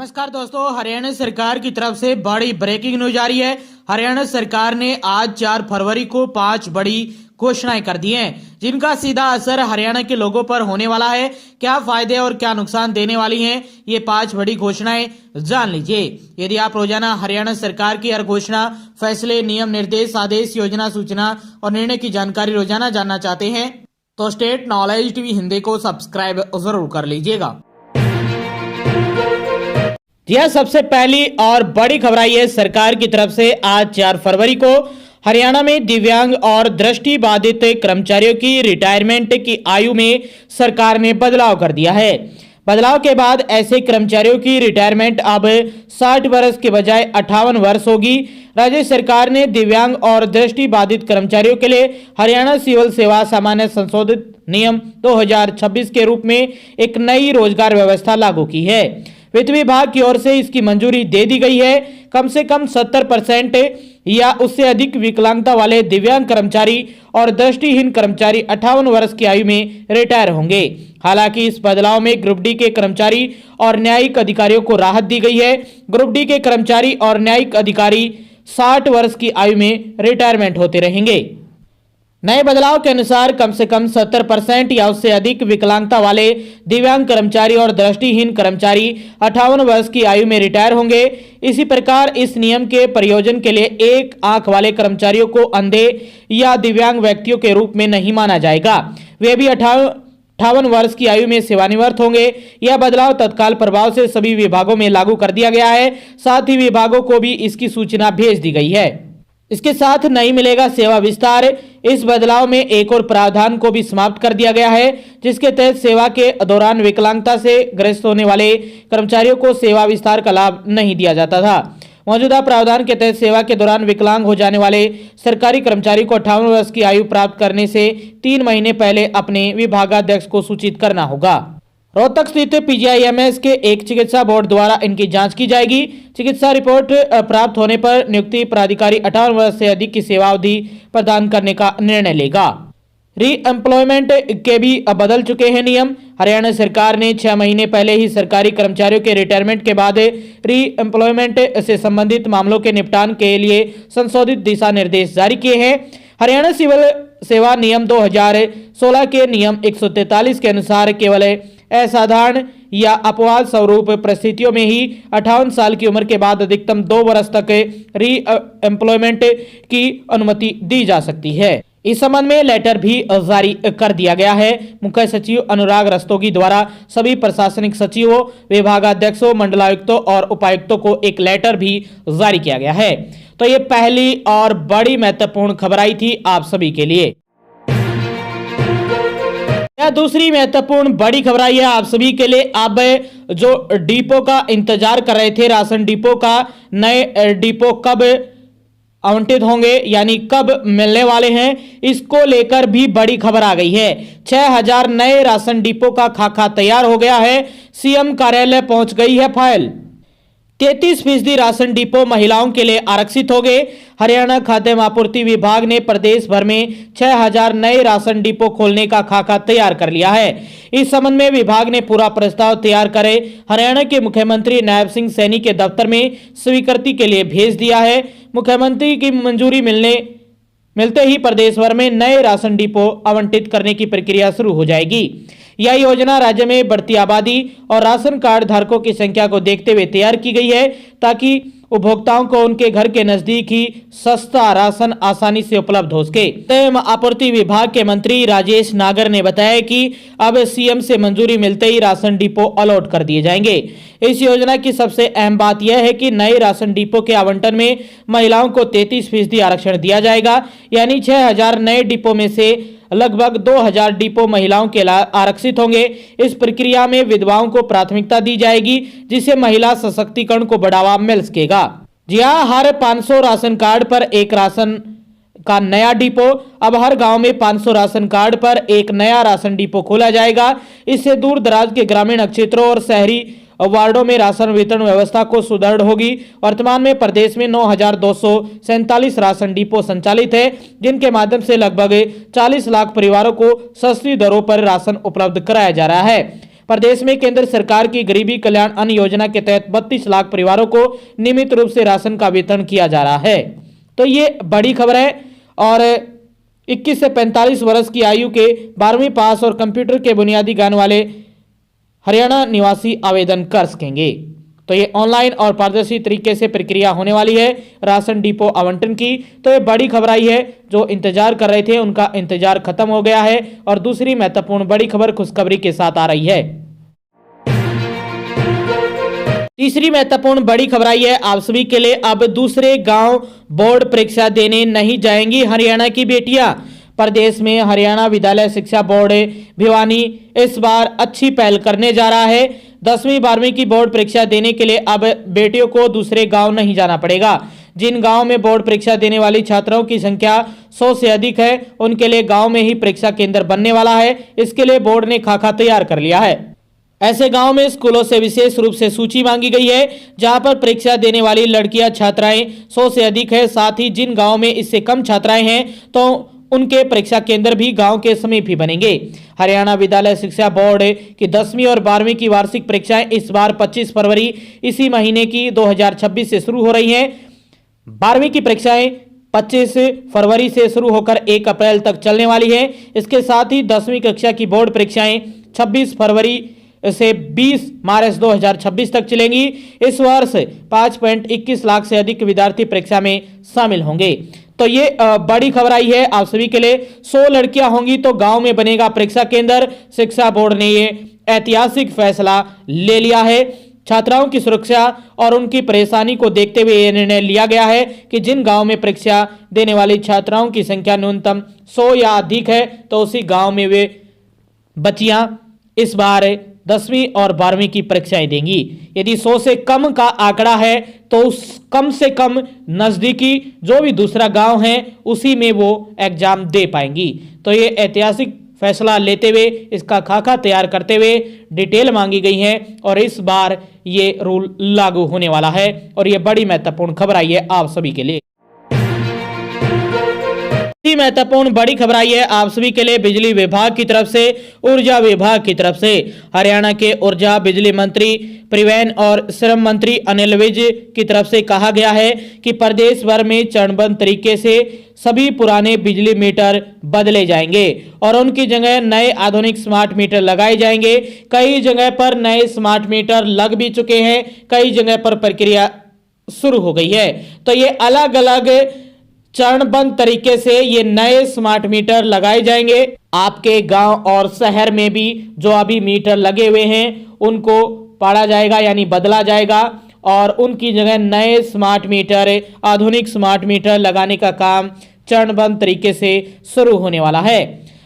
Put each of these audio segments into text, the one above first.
नमस्कार दोस्तों, हरियाणा सरकार की तरफ से बड़ी ब्रेकिंग न्यूज आ रही है। हरियाणा सरकार ने आज 4 फरवरी को 5 बड़ी घोषणाएं कर दी हैं, जिनका सीधा असर हरियाणा के लोगों पर होने वाला है। क्या फायदे और क्या नुकसान देने वाली हैं, ये 5 बड़ी घोषणाएं जान लीजिए। यदि आप रोजाना हरियाणा सरकार की हर घोषणा, फैसले, नियम, निर्देश, आदेश, योजना, सूचना और निर्णय की जानकारी रोजाना जानना चाहते हैं तो स्टेट नॉलेज टीवी हिंदी को सब्सक्राइब जरूर कर लीजिएगा। यह सबसे पहली और बड़ी खबर आई है सरकार की तरफ से। आज 4 फरवरी को हरियाणा में दिव्यांग और दृष्टिबाधित कर्मचारियों की रिटायरमेंट की आयु में सरकार ने बदलाव कर दिया है। बदलाव के बाद ऐसे कर्मचारियों की रिटायरमेंट अब 60 वर्ष के बजाय 58 वर्ष होगी। राज्य सरकार ने दिव्यांग और दृष्टिबाधित कर्मचारियों के लिए हरियाणा सिविल सेवा सामान्य संशोधित नियम 2026 के रूप में एक नई रोजगार व्यवस्था लागू की है। वित्त विभाग की ओर से इसकी मंजूरी दे दी गई है। कम से कम 70% या उससे अधिक विकलांगता वाले दिव्यांग कर्मचारी और दृष्टिहीन कर्मचारी 58 वर्ष की आयु में रिटायर होंगे। हालांकि इस बदलाव में ग्रुप डी के कर्मचारी और न्यायिक अधिकारियों को राहत दी गई है। ग्रुप डी के कर्मचारी और न्यायिक अधिकारी 60 वर्ष की आयु में रिटायरमेंट होते रहेंगे। नए बदलाव के अनुसार कम से कम 70% या उससे अधिक विकलांगता वाले दिव्यांग कर्मचारी और दृष्टिहीन कर्मचारी 58 वर्ष की आयु में रिटायर होंगे। इसी प्रकार इस नियम के प्रयोजन के लिए एक आंख वाले कर्मचारियों को अंधे या दिव्यांग व्यक्तियों के रूप में नहीं माना जाएगा। वे भी 58 वर्ष की आयु में सेवानिवृत्त होंगे। यह बदलाव तत्काल प्रभाव से सभी विभागों में लागू कर दिया गया है। साथ ही विभागों को भी इसकी सूचना भेज दी गई है। इसके साथ नहीं मिलेगा सेवा विस्तार। इस बदलाव में एक और प्रावधान को भी समाप्त कर दिया गया है, जिसके तहत सेवा के दौरान विकलांगता से ग्रस्त होने वाले कर्मचारियों को सेवा विस्तार का लाभ नहीं दिया जाता था। मौजूदा प्रावधान के तहत सेवा के दौरान विकलांग हो जाने वाले सरकारी कर्मचारी को 58 वर्ष की आयु प्राप्त करने से 3 महीने पहले अपने विभागाध्यक्ष को सूचित करना होगा। रोहतक स्थित पीजीआईएमएस के एक चिकित्सा बोर्ड द्वारा इनकी जांच की जाएगी। चिकित्सा रिपोर्ट प्राप्त होने पर नियुक्ति प्राधिकारी 58 वर्ष से अधिक की सेवा अवधि प्रदान करने का निर्णय लेगा। री एम्प्लॉयमेंट के भी बदल चुके हैं नियम। हरियाणा सरकार ने 6 महीने पहले ही सरकारी कर्मचारियों के रिटायरमेंट के बाद री एम्प्लॉयमेंट से संबंधित मामलों के निपटान के लिए संशोधित दिशा निर्देश जारी किए हैं। हरियाणा सिविल सेवा नियम 2016 के नियम 143 के अनुसार केवल असाधारण या अपवाद स्वरूप परिस्थितियों में ही 58 साल की उम्र के बाद अधिकतम 2 वर्ष तक री एम्प्लॉयमेंट की अनुमति दी जा सकती है। इस संबंध में लेटर भी जारी कर दिया गया है। मुख्य सचिव अनुराग रस्तोगी द्वारा सभी प्रशासनिक सचिवों, विभागाध्यक्षों, मंडलायुक्तों और उपायुक्तों को एक लेटर भी जारी किया गया है। तो ये पहली और बड़ी महत्वपूर्ण खबर आई थी आप सभी के लिए। दूसरी महत्वपूर्ण बड़ी खबर आई है आप सभी के लिए। अब जो डिपो का इंतजार कर रहे थे, राशन डिपो का, नए डिपो कब आवंटित होंगे यानी कब मिलने वाले हैं, इसको लेकर भी बड़ी खबर आ गई है। 6000 नए राशन डिपो का खाका तैयार हो गया है। सीएम कार्यालय पहुंच गई है फाइल। 33% राशन डिपो महिलाओं के लिए आरक्षित हो गए। हरियाणा खाद्य एवं आपूर्ति विभाग ने प्रदेश भर में 6000 नए राशन डिपो खोलने का खाका तैयार कर लिया है। इस संबंध में विभाग ने पूरा प्रस्ताव तैयार करे हरियाणा के मुख्यमंत्री नायब सिंह सैनी के दफ्तर में स्वीकृति के लिए भेज दिया है। मुख्यमंत्री की मंजूरी मिलते ही प्रदेश भर में नए राशन डिपो आवंटित करने की प्रक्रिया शुरू हो जाएगी। यह योजना राज्य में बढ़ती आबादी और राशन कार्ड धारकों की संख्या को देखते हुए तैयार की गई है, ताकि उपभोक्ताओं को उनके घर के नजदीक ही सस्ता राशन आसानी से उपलब्ध हो सके। एवं आपूर्ति विभाग के मंत्री राजेश नागर ने बताया कि अब सीएम से मंजूरी मिलते ही राशन डिपो अलॉट कर दिए जाएंगे। इस योजना की सबसे अहम बात यह है कि नए राशन डिपो के आवंटन में महिलाओं को 33% आरक्षण दिया जाएगा, यानी 6000 नए डिपो में से लगभग 2000 डिपो महिलाओं के लिए आरक्षित होंगे। इस प्रक्रिया में विधवाओं को प्राथमिकता दी जाएगी, जिससे महिला सशक्तिकरण को बढ़ावा मिल सकेगा। जी हां, हर 500 राशन कार्ड पर एक राशन का नया डिपो। अब हर गांव में 500 राशन कार्ड पर एक नया राशन डिपो खोला जाएगा। इससे दूर दराज के ग्रामीण क्षेत्रों और शहरी वार्डों में राशन वितरण व्यवस्था को सुदृढ़ होगी। वर्तमान में प्रदेश में 9247 राशन डिपो संचालित है, जिनके माध्यम से लगभग 40 लाख परिवारों को सस्ती दरों पर राशन उपलब्ध कराया जा रहा है। प्रदेश में केंद्र सरकार की गरीबी कल्याण अन्न योजना के तहत 32 लाख परिवारों को नियमित रूप से राशन का वितरण किया जा रहा है। तो ये बड़ी खबर है। और 21 से 45 वर्ष की आयु के 12वीं पास और कंप्यूटर के बुनियादी ज्ञान वाले हरियाणा निवासी आवेदन कर सकेंगे। तो ये ऑनलाइन और पारदर्शी तरीके से प्रक्रिया होने वाली है राशन डिपो आवंटन की। तो ये बड़ी खबर आई है, जो इंतजार कर रहे थे उनका इंतजार खत्म हो गया है। और दूसरी महत्वपूर्ण बड़ी खबर खुशखबरी के साथ आ रही है। तीसरी महत्वपूर्ण बड़ी खबर आई है आप सभी के लिए। अब दूसरे गांव बोर्ड परीक्षा देने नहीं जाएंगी हरियाणा की बेटियां। प्रदेश में हरियाणा विद्यालय शिक्षा बोर्ड भिवानी इस बार अच्छी पहल करने जा रहा है। 10वीं 12वीं की बोर्ड परीक्षा देने के लिए अब बेटियों को दूसरे गांव नहीं जाना पड़ेगा। जिन गांव में बोर्ड परीक्षा देने वाली छात्राओं की संख्या 100 से अधिक है, उनके लिए गांव में ही परीक्षा केंद्र बनने वाला है। इसके लिए बोर्ड ने खाका तैयार कर लिया है। ऐसे गांव में स्कूलों से विशेष रूप से सूची मांगी गई है जहां पर परीक्षा देने वाली लड़कियां छात्राएं 100 से अधिक है। साथ ही जिन गांव में इससे कम छात्राएं हैं तो उनके परीक्षा केंद्र भी गांव के समीप ही बनेंगे। हरियाणा विद्यालय शिक्षा बोर्ड की 10वीं और 12वीं की वार्षिक परीक्षाएं इस बार 25 फरवरी इसी महीने की 2026 से शुरू हो रही हैं। 12वीं की परीक्षाएं 25 फरवरी से शुरू होकर 1 अप्रैल तक चलने वाली है। इसके साथ ही 10वीं कक्षा की बोर्ड परीक्षाएं 26 फरवरी से 20 मार्च 2026 तक चलेंगी। इस वर्ष 5.21 लाख से अधिक विद्यार्थी परीक्षा में शामिल होंगे। तो ये बड़ी खबर आई है आप सभी के लिए। 100 लड़कियां होंगी तो गांव में बनेगा परीक्षा केंद्र। शिक्षा बोर्ड ने ये ऐतिहासिक फैसला ले लिया है। छात्राओं की सुरक्षा और उनकी परेशानी को देखते हुए यह निर्णय लिया गया है कि जिन गांव में परीक्षा देने वाली छात्राओं की संख्या न्यूनतम 100 या अधिक है तो उसी गांव में वे बच्चियां इस बार 10वीं और 12वीं की परीक्षाएं देंगी। यदि 100 से कम का आंकड़ा है तो उस कम से कम नजदीकी जो भी दूसरा गांव है उसी में वो एग्जाम दे पाएंगी। तो ये ऐतिहासिक फैसला लेते हुए इसका खाका तैयार करते हुए डिटेल मांगी गई है और इस बार ये रूल लागू होने वाला है। और ये बड़ी महत्वपूर्ण खबर आई है आप सभी के लिए। महत्वपूर्ण बड़ी खबर आई है आप सभी के लिए बिजली विभाग की तरफ से, ऊर्जा विभाग की तरफ से। हरियाणा के ऊर्जा बिजली मंत्री परिवहन और श्रम मंत्री अनिल विज की तरफ से कहा गया है कि प्रदेश भर में चरणबद्ध तरीके से सभी पुराने बिजली मीटर बदले जाएंगे और उनकी जगह नए आधुनिक स्मार्ट मीटर लगाए जाएंगे। कई जगह पर नए स्मार्ट मीटर लग भी चुके हैं, कई जगह पर प्रक्रिया शुरू हो गई है। तो ये अलग अलग चरणबद्ध तरीके से ये नए स्मार्ट मीटर लगाए जाएंगे। आपके गांव और शहर में भी जो अभी मीटर लगे हुए हैं उनको पाड़ा जाएगा यानी बदला जाएगा और उनकी जगह नए स्मार्ट मीटर, आधुनिक स्मार्ट मीटर लगाने का काम चरणबद्ध तरीके से शुरू होने वाला है।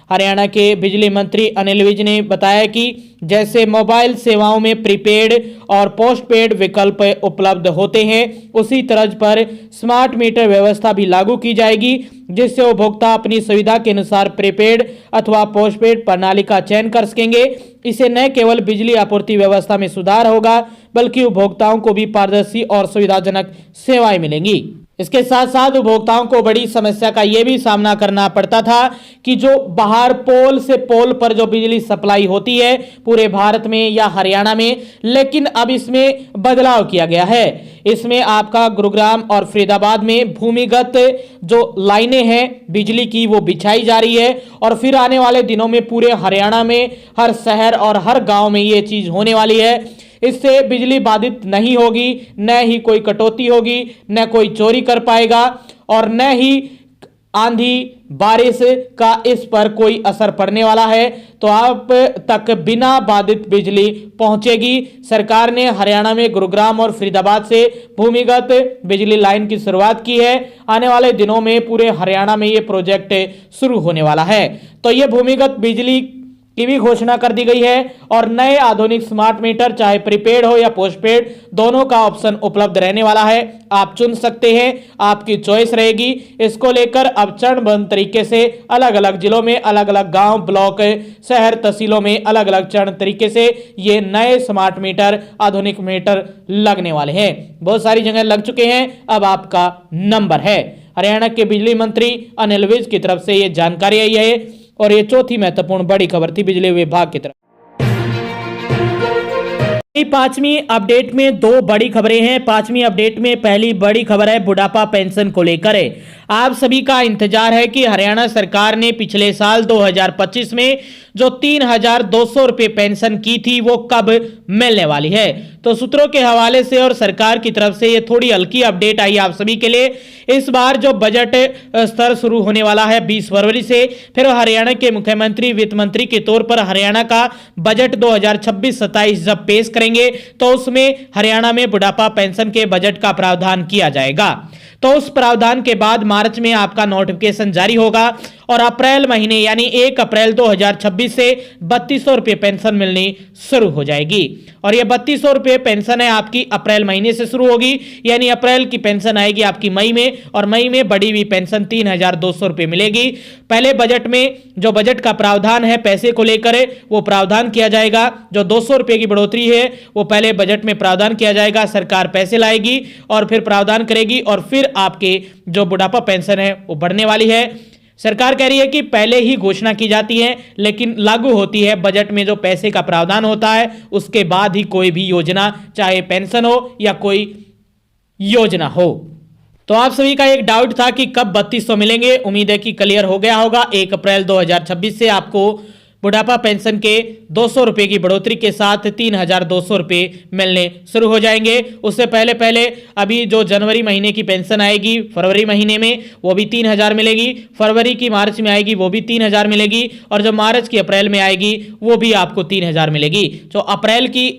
हरियाणा के बिजली मंत्री अनिल विज ने बताया कि जैसे मोबाइल सेवाओं में प्रीपेड और पोस्टपेड विकल्प उपलब्ध होते हैं, उसी तर्ज पर स्मार्ट मीटर व्यवस्था भी लागू की जाएगी, जिससे उपभोक्ता अपनी सुविधा के अनुसार प्रीपेड अथवा पोस्टपेड प्रणाली का चयन कर सकेंगे। इससे न केवल बिजली आपूर्ति व्यवस्था में सुधार होगा बल्कि उपभोक्ताओं को भी पारदर्शी और सुविधाजनक सेवाएं मिलेंगी। इसके साथ साथ उपभोक्ताओं को बड़ी समस्या का यह भी सामना करना पड़ता था कि जो बाहर पोल से पोल पर जो बिजली सप्लाई होती है पूरे भारत में या हरियाणा में, लेकिन अब इसमें बदलाव किया गया है। इसमें आपका गुरुग्राम और फरीदाबाद में भूमिगत जो लाइनें हैं बिजली की वो बिछाई जा रही है और फिर आने वाले दिनों में पूरे हरियाणा में हर शहर और हर गांव में ये चीज होने वाली है। इससे बिजली बाधित नहीं होगी, न ही कोई कटौती होगी, न कोई चोरी कर पाएगा और न ही आंधी बारिश का इस पर कोई असर पड़ने वाला है। तो आप तक बिना बाधित बिजली पहुंचेगी। सरकार ने हरियाणा में गुरुग्राम और फरीदाबाद से भूमिगत बिजली लाइन की शुरुआत की है। आने वाले दिनों में पूरे हरियाणा में ये प्रोजेक्ट शुरू होने वाला है। तो ये भूमिगत बिजली की भी घोषणा कर दी गई है और नए आधुनिक स्मार्ट मीटर चाहे प्रीपेड हो या पोस्टपेड दोनों का ऑप्शन उपलब्ध रहने वाला है। आप चुन सकते हैं, आपकी चॉइस रहेगी। इसको लेकर अब चरणबद्ध तरीके से अलग अलग जिलों में, अलग अलग गांव, ब्लॉक, शहर, तहसीलों में अलग अलग चरण तरीके से ये नए स्मार्ट मीटर, आधुनिक मीटर लगने वाले हैं। बहुत सारी जगह लग चुके हैं, अब आपका नंबर है। हरियाणा के बिजली मंत्री अनिल विज की तरफ से ये जानकारी आई है और ये चौथी महत्वपूर्ण बड़ी खबर थी बिजली विभाग की तरफ। पांचवी अपडेट में दो बड़ी खबरें हैं। पांचवी अपडेट में पहली बड़ी खबर है बुढ़ापा पेंशन को लेकर है। आप सभी का इंतजार है कि हरियाणा सरकार ने पिछले साल 2025 में जो 3,200 रुपये पेंशन की थी वो कब मिलने वाली है। तो सूत्रों के हवाले से और सरकार की तरफ से ये थोड़ी हल्की अपडेट आई आप सभी के लिए। इस बार जो बजट स्तर शुरू होने वाला है 20 फरवरी से, फिर हरियाणा के मुख्यमंत्री वित्त मंत्री के तौर पर हरियाणा का बजट 2026-27 जब पेश करेंगे तो उसमें हरियाणा में बुढ़ापा पेंशन के बजट का प्रावधान किया जाएगा। तो उस प्रावधान के बाद मार्च में आपका नोटिफिकेशन जारी होगा और अप्रैल महीने यानी 1 अप्रैल 2026 से 3200 रुपये पेंशन मिलनी शुरू हो जाएगी। और ये 3200 रुपये पेंशन है आपकी अप्रैल महीने से शुरू होगी, यानी अप्रैल की पेंशन आएगी आपकी मई में, और मई में बढ़ी हुई पेंशन 3,200 रुपये मिलेगी। पहले बजट में जो बजट का प्रावधान है पैसे को लेकर वो प्रावधान किया जाएगा। जो 200 रुपये की बढ़ोतरी है वो पहले बजट में प्रावधान किया जाएगा, सरकार पैसे लाएगी और फिर प्रावधान करेगी और फिर आपके जो बुढ़ापा पेंशन है वो बढ़ने वाली है। सरकार कह रही है कि पहले ही घोषणा की जाती है लेकिन लागू होती है बजट में जो पैसे का प्रावधान होता है उसके बाद ही कोई भी योजना, चाहे पेंशन हो या कोई योजना हो। तो आप सभी का एक डाउट था कि कब 3200 मिलेंगे, उम्मीद है कि क्लियर हो गया होगा। 1 अप्रैल 2026 से आपको बुढ़ापा पेंशन के 200 रुपये की बढ़ोतरी के साथ 3,200 रुपये मिलने शुरू हो जाएंगे। उससे पहले अभी जो जनवरी महीने की पेंशन आएगी फरवरी महीने में वो भी 3,000 मिलेगी, फरवरी की मार्च में आएगी वो भी 3,000 मिलेगी, और जो मार्च की अप्रैल में आएगी वो भी आपको 3,000 मिलेगी। जो अप्रैल की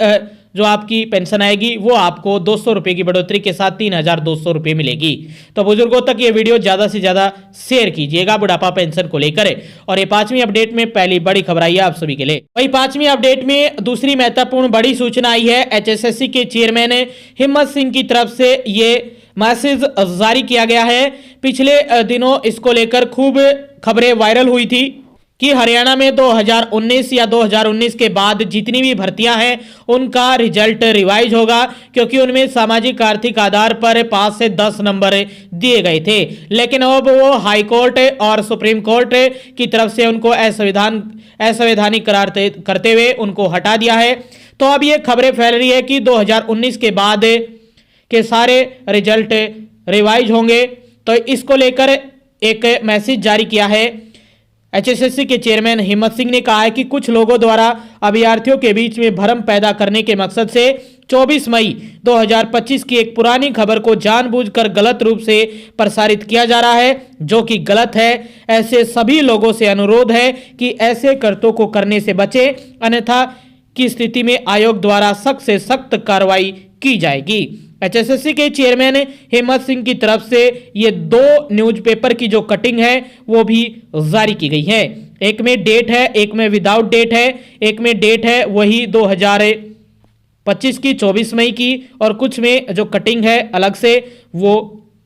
जो आपकी पेंशन आएगी वो आपको 200 रुपये की बढ़ोतरी के साथ 3,200 रुपये मिलेगी। तो बुजुर्गों तक ये वीडियो ज़्यादा से ज़्यादा शेयर कीजिएगा बुढ़ापा पेंशन को लेकर। और ये पांचवी अपडेट में पहली बड़ी खबर आई है आप सभी के लिए। वही पांचवी अपडेट में दूसरी महत्वपूर्ण बड़ी सूचना आई है। HSSC के चेयरमैन हिम्मत सिंह की तरफ से ये मैसेज जारी किया गया है। पिछले दिनों इसको लेकर खूब खबरें वायरल हुई थी कि हरियाणा में 2019 या 2019 के बाद जितनी भी भर्तियां हैं उनका रिजल्ट रिवाइज होगा, क्योंकि उनमें सामाजिक आर्थिक आधार पर 5 से 10 नंबर दिए गए थे। लेकिन अब वो हाई कोर्ट और सुप्रीम कोर्ट की तरफ से उनको असंवैधानिक करार करते हुए उनको हटा दिया है। तो अब ये खबरें फैल रही है कि 2019 के बाद के सारे रिजल्ट रिवाइज होंगे। तो इसको लेकर एक मैसेज जारी किया है। HSSC के चेयरमैन हिम्मत सिंह ने कहा है कि कुछ लोगों द्वारा अभ्यर्थियों के बीच में भ्रम पैदा करने के मकसद से 24 मई 2025 की एक पुरानी खबर को जानबूझकर गलत रूप से प्रसारित किया जा रहा है, जो कि गलत है। ऐसे सभी लोगों से अनुरोध है कि ऐसे कर्तों को करने से बचें, अन्यथा की स्थिति में आयोग द्वारा सख्त से सख्त कार्रवाई की जाएगी। HSSC के चेयरमैन हिम्मत सिंह की तरफ से ये 2 न्यूज़पेपर की जो कटिंग है वो भी जारी की गई है। एक में डेट है, एक में विदाउट डेट है। एक में डेट है वही 2025 की 24 मई की, और कुछ में जो कटिंग है अलग से वो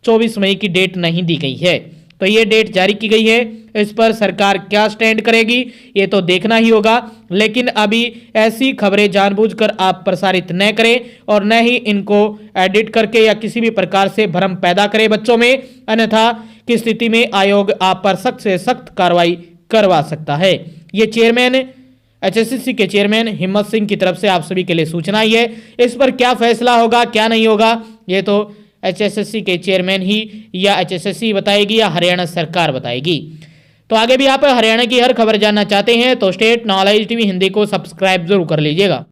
24 मई की डेट नहीं दी गई है। तो ये डेट जारी की गई है। इस पर सरकार क्या स्टैंड करेगी ये तो देखना ही होगा, लेकिन अभी ऐसी खबरें जानबूझकर आप प्रसारित न करें और न ही इनको एडिट करके या किसी भी प्रकार से भ्रम पैदा करें बच्चों में, अन्यथा की स्थिति में आयोग आप पर सख्त से सख्त कार्रवाई करवा सकता है। ये चेयरमैन HSSC के चेयरमैन हिम्मत सिंह की तरफ से आप सभी के लिए सूचना ही है। इस पर क्या फैसला होगा क्या नहीं होगा ये तो HSSC के चेयरमैन ही या HSSC बताएगी या हरियाणा सरकार बताएगी। तो आगे भी आप हरियाणा की हर खबर जानना चाहते हैं तो स्टेट नॉलेज टीवी हिंदी को सब्सक्राइब जरूर कर लीजिएगा।